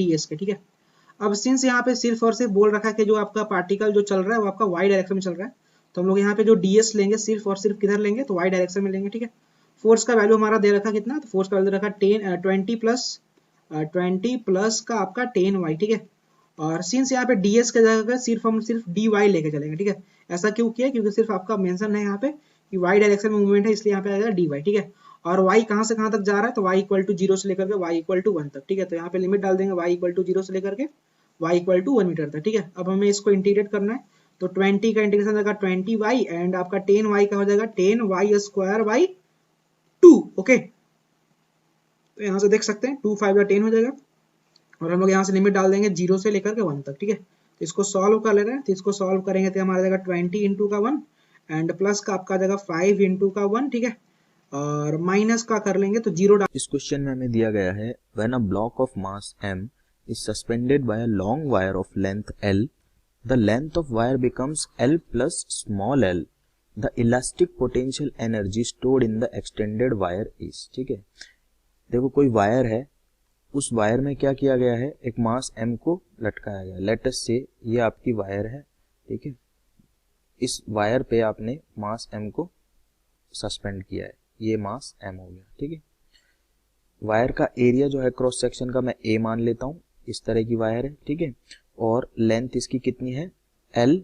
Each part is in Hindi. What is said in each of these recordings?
ds के, ठीक है। अब सिंस यहाँ पे सिर्फ और सिर्फ बोल रखा है कि जो आपका पार्टिकल जो चल रहा है वो आपका y डायरेक्शन में चल रहा है, तो हम लोग यहाँ पे जो ds लेंगे सिर्फ और सिर्फ किधर लेंगे, तो y डायरेक्शन में लेंगे, ठीक है। फोर्स का वैल्यू हमारा दे रखा कितना, तो फोर्स का वैल्यू दे रखा 20 प्लस का आपका 10y, ठीक है। और सिंस यहाँ पे ds के जगह सिर्फ हम सिर्फ dy लेके चलेंगे, ठीक है। ऐसा क्यों किया, क्योंकि सिर्फ आपका मेंशन है यहाँ पे कि y डायरेक्शन में मूवमेंट है, इसलिए यहाँ पे आएगा dy, ठीक है। और y कहाँ से कहाँ तक जा रहा है, तो y इक्वल टू 0 से लेकर के y इक्वल टू 1 तक, ठीक है। तो यहाँ पे लिमिट डाल देंगे y इक्वल टू 0 से लेकर के y इक्वल टू 1 मीटर तक, ठीक है। अब हमें इसको इंटीग्रेट करना है, तो 20 का इंटीग्रेशन जाएगा 20y एंड आपका 10y का हो जाएगा 10y स्क्वायर बाई 2, ओके। तो यहाँ से देख सकते हैं 2 5 10 हो जाएगा, और हम लोग यहाँ से लिमिट डाल देंगे 0 से लेकर के 1 तक, ठीक है। तो इसको सॉल्व कर ले रहे हैं, तो इसको सॉल्व करेंगे तो हमारा जाएगा 20 इंटू का 1 एंड प्लस का आपका जाएगा 5 इंटू का 1, ठीक है। और माइनस का कर लेंगे तो 0 डाल। इस क्वेश्चन में हमें दिया गया है when a block of mass m is suspended by a long wire of length L, the length of wire becomes L plus small l. The elastic potential energy stored in the extended wire is, ठीक है। देखो कोई वायर है, उस वायर में क्या किया गया है, एक मास m को लटकाया गया। लेट अस से ये आपकी वायर है, ठीक है। इस वायर पे आपने मास m को सस्पेंड किया है, ये मास m हो गया, ठीक है। वायर का एरिया जो है क्रॉस सेक्शन का मैं a मान लेता हूं, इस तरह की वायर है, ठीक है। और लेंथ इसकी कितनी है, L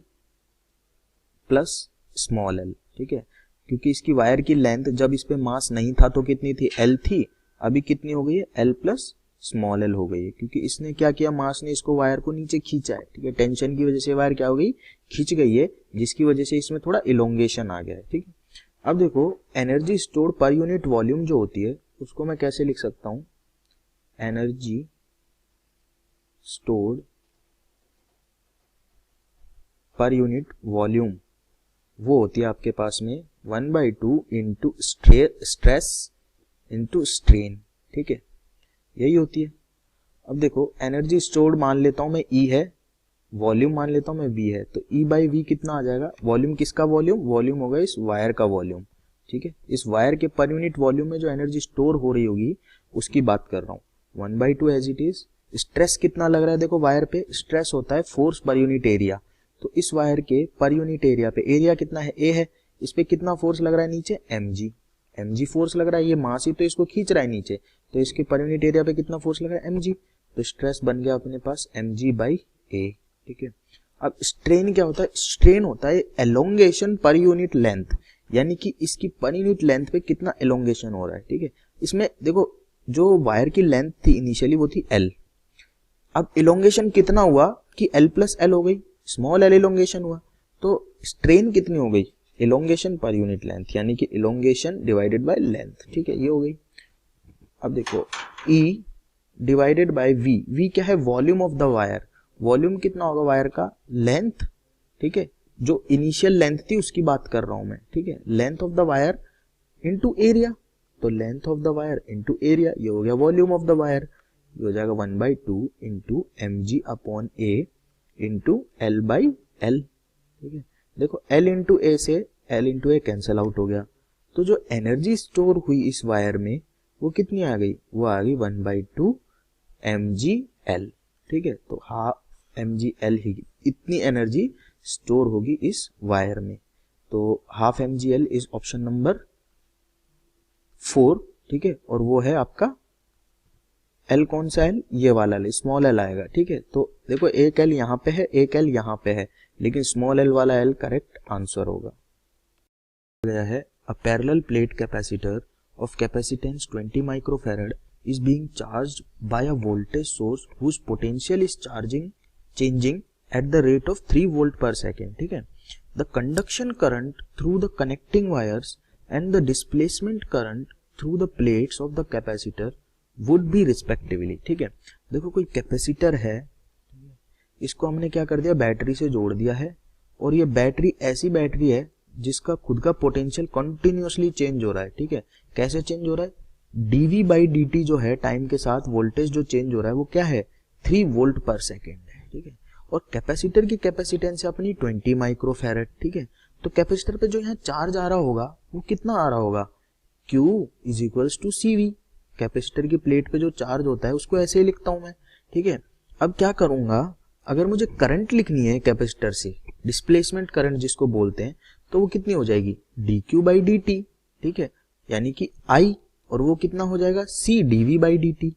प्लस स्मॉल l, ठीक है। क्योंकि इसकी वायर की लेंथ जब इस पे मास नहीं था तो कितनी थी, L थी, अभी कितनी हो गई है, L प्लस स्मॉल l हो गई है, क्योंकि इसने क्या किया, मास ने इसको वायर को नीचे खींचा है, ठीक है। टेंशन की वजह से वायर क्या हो गई, खींच गई है, जिसकी वजह से इसमें थोड़ा इलोंगेशन आ गया है, ठीक है। अब देखो energy stored per unit volume जो होती है उसको मैं कैसे लिख सकता हूं, energy stored per unit volume वो होती है आपके पास में 1/2 इंटू स्ट्रेस इंटू स्ट्रेन, ठीक है, यही होती है। अब देखो एनर्जी स्टोर्ड मान लेता हूं मैं E है, वॉल्यूम मान लेता हूं मैं V है, तो E बाई V कितना आ जाएगा, वॉल्यूम किसका वॉल्यूम, वॉल्यूम होगा इस वायर का वॉल्यूम, ठीक है। इस वायर के पर यूनिट वॉल्यूम में जो एनर्जी स्टोर हो रही होगी उसकी बात कर रहा हूं, 1/2 एज इट इज। स्ट्रेस कितना लग रहा है, देखो वायर पे स्ट्रेस होता है फोर्स पर यूनिट एरिया, तो इस वायर के पर यूनिट एरिया पे एरिया कितना है, A है, इस पे कितना फोर्स लग रहा है नीचे, mg फोर्स लग रहा है, ये मास ही तो इसको खींच रहा है नीचे, तो इसके पर यूनिट एरिया पे कितना फोर्स लग रहा है, mg, तो स्ट्रेस बन गया अपने पास mg बाई A, ठीक है। अब स्ट्रेन क्या होता है, स्ट्रेन होता है एलोंगेशन पर यूनिट लेंथ, यानी कि इसकी पर यूनिट लेंथ पे कितना एलोंगेशन हो रहा है, ठीक है। इसमें देखो जो वायर की लेंथ थी इनिशियली वो थी L, अब इलोंगेशन कितना हुआ कि L प्लस L हो गई, स्मॉल l इलोंगेशन हुआ, तो स्ट्रेन कितनी हो गई, इलोंगेशन पर यूनिट लेंथ, यानी कि इलोंगेशन डिवाइडेड बाय लेंथ, ठीक है, ये हो गई। अब देखो E डिवाइडेड बाय V क्या है, volume of the wire, volume कितना होगा वायर का, लेंथ, ठीक है, जो इनिशियल लेंथ थी उसकी बात कर रहा हूं मैं, ठीक है, length of the wire into area, तो length of the wire into area, ये हो गया वॉल्यूम ऑफ द वायर, ये हो जाएगा 1/2 into mg upon A into L by L, ठीक है। देखो L इंटू A से L into A cancel out हो गया, तो जो एनर्जी स्टोर हुई इस वायर में वो कितनी आ गई, वो आ गई 1/2 mg L, ठीक है। तो हाफ mg L ही इतनी एनर्जी स्टोर होगी इस वायर में, तो half mg L is option number 4, ठीक है। और वो है आपका L, कौन सा L, ये वाला L, स्मॉल L आएगा, ठीक है। तो देखो एक L यहाँ पे है, एक L यहाँ पे है, लेकिन स्मॉल L वाला L करेक्ट आंसर होगा। गया है a parallel plate capacitor of capacitance 20 microfarad is being charged by a voltage source whose potential is changing at the rate of 3 volt per second, ठीक है। The conduction current through the connecting wires and the displacement current through the plates of the capacitor would be respectively, ठीक है। देखो कोई कैपेसिटर है, इसको हमने क्या कर दिया, बैटरी से जोड़ दिया है, और ये बैटरी ऐसी बैटरी है जिसका खुद का पोटेंशियल कंटिन्यूअसली चेंज हो रहा है, ठीक है। कैसे चेंज हो रहा है, dv बाई dt जो है टाइम के साथ वोल्टेज जो चेंज हो रहा है वो क्या है, 3 वोल्ट पर सेकेंड है, ठीक है। और कैपेसिटर की कैपेसिटेंस है अपनी 20 माइक्रोफैरड, ठीक है। तो कैपेसिटर पे जो यहाँ चार्ज आ रहा होगा वो कितना आ रहा होगा, Q is equals to CV, capacitor की प्लेट पे जो चार्ज होता है उसको ऐसे ही लिखता हूं मैं, ठीक है। अब क्या करूंगा, अगर मुझे करंट लिखनी है कैपेसिटर से, डिस्प्लेसमेंट करंट जिसको बोलते हैं, तो वो कितनी हो जाएगी, dq बाई dt, ठीक है, यानी कि I, और वो कितना हो जाएगा, C dv बाई dt।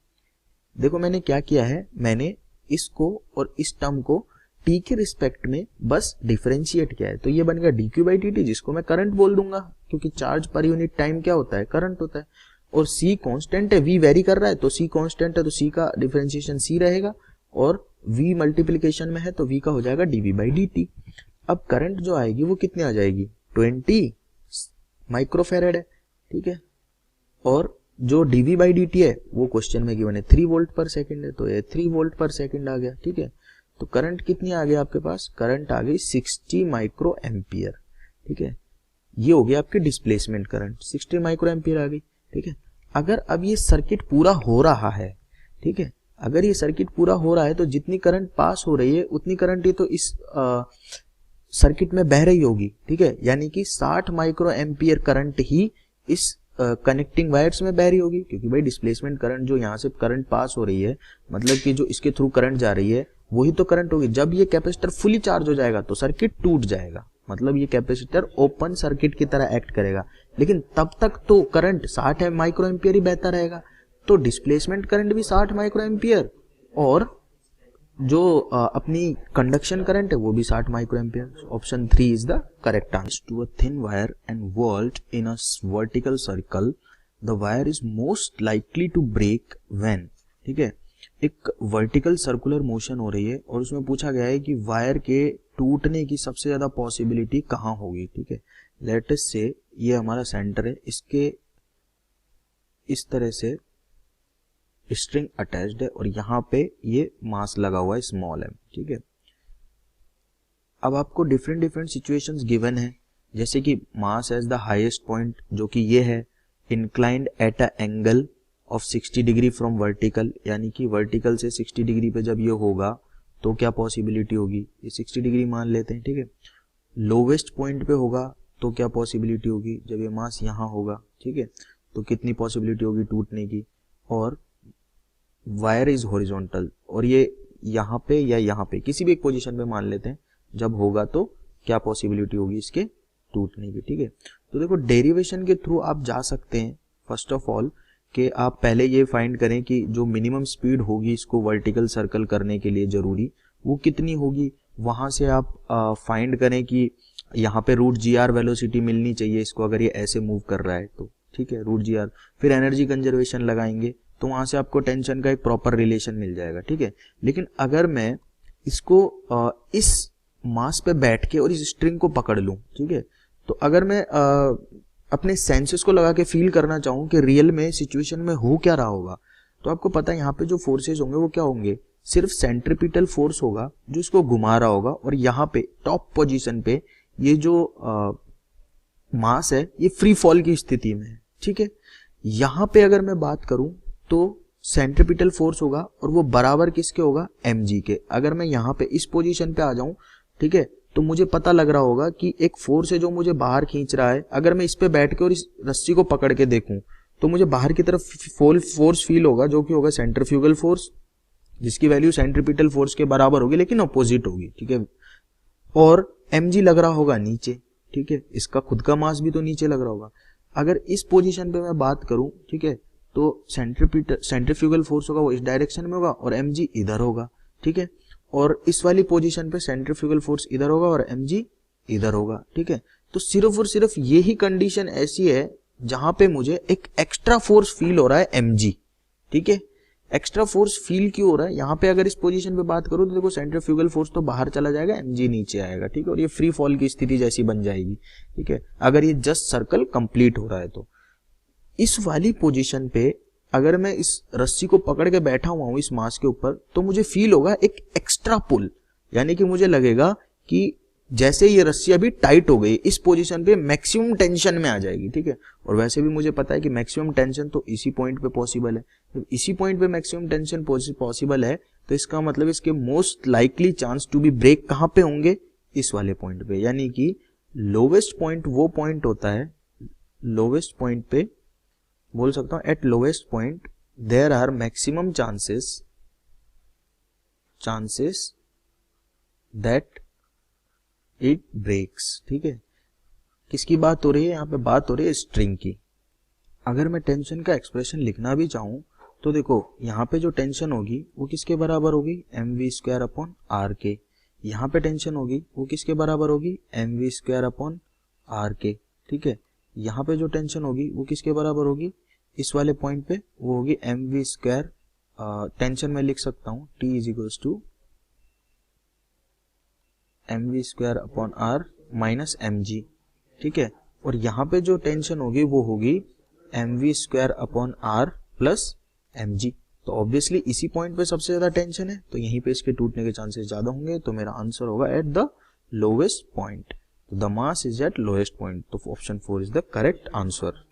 देखो मैंने क्या किया है, मैंने इसको और इस टर्म को t के रिस्पेक्ट में बस डिफरेंशिएट किया है, तो ये बन गया dq बाई dt, जिसको मैं करंट बोल दूंगा, क्योंकि चार्ज पर यूनिट टाइम क्या होता है, करंट होता है। और c कांस्टेंट है, v वेरी कर रहा है, तो c कांस्टेंट है, तो c का डिफरेंशिएशन c रहेगा, और v मल्टीप्लिकेशन में है तो v का हो जाएगा dv बाई dt। अब करंट जो आएगी वो कितनी आ जाएगी, 20 माइक्रोफेरेड है, ठीक है, और जो dv बाई dt है वो क्वेश्चन में गिवन है 3 वोल्ट पर सेकंड है, तो ये 3 वोल्ट पर सेकंड आ गया, ठीक है। तो करंट कितनी आ गई आपके पास, करंट आ गई 60 माइक्रो एम्पियर, ठीक है, ये हो गया आपके डिस्प्लेसमेंट करंट, 60 माइक्रो एम्पियर आ गई, ठीक है। अगर अब ये सर्किट पूरा हो रहा है, ठीक है, अगर ये सर्किट पूरा हो रहा है तो जितनी करंट पास हो रही है उतनी करंट ही तो इस सर्किट में बह रही होगी, ठीक है, यानी कि 60 माइक्रो एम्पियर करंट ही इस कनेक्टिंग वायर्स में बह रही होगी, क्योंकि भाई डिस्प्लेसमेंट करंट जो यहाँ से करंट पास हो रही है, मतलब कि जो इसके थ्रू करंट जा रही है वही तो करंट होगी। जब ये कैपेसिटर फुली चार्ज हो जाएगा तो सर्किट टूट जाएगा, मतलब ये कैपेसिटर ओपन सर्किट की तरह एक्ट करेगा, लेकिन तब तक तो करंट 60 माइक्रो एम्पियर ही बहता रहेगा, तो डिस्प्लेसमेंट करंट भी 60 माइक्रो एम्पियर, और जो अपनी कंडक्शन करंट है वो भी 60 micro ampere. Option 3 is the correct answer. To a thin wire and vault in a vertical circle, the wire is most likely to break when, ठीक है, एक वर्टिकल सर्कुलर मोशन हो रही है और उसमें पूछा गया है कि वायर के टूटने की सबसे ज्यादा पॉसिबिलिटी कहाँ होगी, ठीक है। लेट अस से ये हमारा सेंटर है, इसके इस तरह से स्ट्रिंग अटैच्ड है और यहाँ पे ये मास लगा हुआ है स्मॉल m, ठीक है। अब आपको डिफरेंट डिफरेंट सिचुएशंस गिवन है, जैसे कि mass as the highest point जो कि ये है, inclined at a angle of 60 degree from vertical, यानी कि वर्टिकल से 60 डिग्री पे जब ये होगा तो क्या पॉसिबिलिटी होगी, ये 60 डिग्री मान लेते हैं, ठीक है। लोवेस्ट पॉइंट पे होगा तो क्या पॉसिबिलिटी होगी, जब ये मास यहाँ होगा, ठीक है, तो कितनी पॉसिबिलिटी होगी टूटने की। और वायर इज हॉरिजॉन्टल, और ये यहाँ पे या यहाँ पे किसी भी एक पोजीशन पे मान लेते हैं, जब होगा तो क्या पॉसिबिलिटी होगी इसके टूटने की, ठीक है। तो देखो डेरिवेशन के थ्रू आप जा सकते हैं, फर्स्ट ऑफ ऑल कि आप पहले ये फाइंड करें कि जो मिनिमम स्पीड होगी इसको वर्टिकल सर्कल करने के लिए जरूरी, वो कितनी होगी, वहां से आप फाइंड करें कि यहाँ पे रूट जी आर वेलोसिटी मिलनी चाहिए इसको, अगर ये ऐसे मूव कर रहा है तो, ठीक है, रूट जी आर। फिर एनर्जी कंजर्वेशन लगाएंगे तो वहां से आपको टेंशन का एक प्रॉपर रिलेशन मिल जाएगा, ठीक है। लेकिन अगर मैं इसको इस मास पे बैठ के और इस स्ट्रिंग को पकड़ लूं, ठीक है, तो अगर मैं अपने सेंसेस को लगा के फील करना चाहूं कि रियल में सिचुएशन में हो क्या रहा होगा, तो आपको पता है यहाँ पे जो फोर्सेस होंगे वो क्या होंगे, सिर्फ सेंट्रीपिटल फोर्स होगा जो इसको घुमा रहा होगा, और यहाँ पे टॉप पोजीशन पे ये जो मास है ये फ्री फॉल की स्थिति में है, ठीक है। यहाँ पे अगर मैं बात करूं तो सेंट्रीपिटल फोर्स होगा और वो बराबर किसके होगा, mg के। अगर मैं यहाँ पे इस पोजीशन पे आ जाऊं, ठीक है, तो मुझे पता लग रहा होगा कि एक फोर्स है जो मुझे बाहर खींच रहा है, अगर मैं इस पे बैठ के और इस रस्सी को पकड़ के देखूं तो मुझे बाहर की तरफ फोर्स फील होगा, जो कि होगा सेंट्रीफ्यूगल फोर्स, जिसकी वैल्यू सेंट्रीपिटल फोर्स के बराबर होगी लेकिन अपोजिट होगी, ठीक है। और mg लग रहा होगा नीचे, ठीक है, इसका खुद का मास भी तो नीचे लग रहा होगा। अगर इस पोजीशन पे मैं बात करूं, ठीक है, तो सेंट्रीफ्यूगल फोर्स होगा वो इस डायरेक्शन में होगा और mg इधर होगा, ठीक है। और इस वाली पोजीशन पे सेंट्रीफ्यूगल फोर्स इधर होगा और mg इधर होगा, ठीक है। तो सिर्फ और सिर्फ ये ही कंडीशन ऐसी है जहां पे मुझे एक एक्स्ट्रा फोर्स फील हो रहा है mg, ठीक है। एक्स्ट्रा फोर्स फील क्यों हो रहा है, यहाँ पे अगर इस पोजीशन पे बात करूं तो देखो सेंट्रीफ्यूगल फोर्स तो बाहर चला जाएगा, mg नीचे आएगा, ठीक है, और ये फ्री फॉल की स्थिति जैसी बन जाएगी, ठीक है, अगर ये जस्ट सर्कल कंप्लीट हो रहा है तो। इस वाली पोजीशन पे अगर मैं इस रस्सी को पकड़ के बैठा हुआ हूं इस मास के ऊपर, तो मुझे फील होगा एक एक्स्ट्रा पुल, यानी कि मुझे लगेगा कि जैसे ये रस्सी अभी टाइट हो गई, इस पोजीशन पे मैक्सिमम टेंशन में आ जाएगी, ठीक है। और वैसे भी मुझे पता है कि मैक्सिमम टेंशन तो इसी पॉइंट पे पॉसिबल है, जब इसी पॉइंट पे मैक्सिमम टेंशन पॉसिबल है तो इसका मतलब इसके most likely chance to be break कहाँ पे होंगे, इस वाले पॉइंट पे। यानी कि लोवेस्ट पॉइंट वो पॉइंट होता है, लोवेस्ट पॉइंट पे बोल सकता हूं at lowest point there are maximum chances chances that it breaks. ठीक है, किसकी बात हो रही है यहाँ पे? बात हो रही है स्ट्रिंग की। अगर मैं टेंशन का एक्सप्रेशन लिखना भी चाहूं तो देखो यहाँ पे जो टेंशन होगी वो किसके बराबर होगी? mv² अपॉन आर के। यहाँ पे टेंशन होगी वो किसके बराबर होगी? mv² अपॉन आर के। ठीक है, यहाँ पे जो टेंशन होगी वो किसके बराबर होगी? इस वाले पॉइंट पे वो होगी mv²। टेंशन में लिख सकता हूँ t is equals to mv² upon R minus mg। ठीक है, और यहाँ पे जो टेंशन होगी वो होगी mv² upon R plus mg। तो ऑब्वियसली इसी पॉइंट पे सबसे ज्यादा टेंशन है, तो यहीं पे इसके टूटने के चांसेस ज्यादा होंगे। तो मेरा आंसर होगा at the lowest point. The mass is at lowest point. तो option 4 is the correct answer.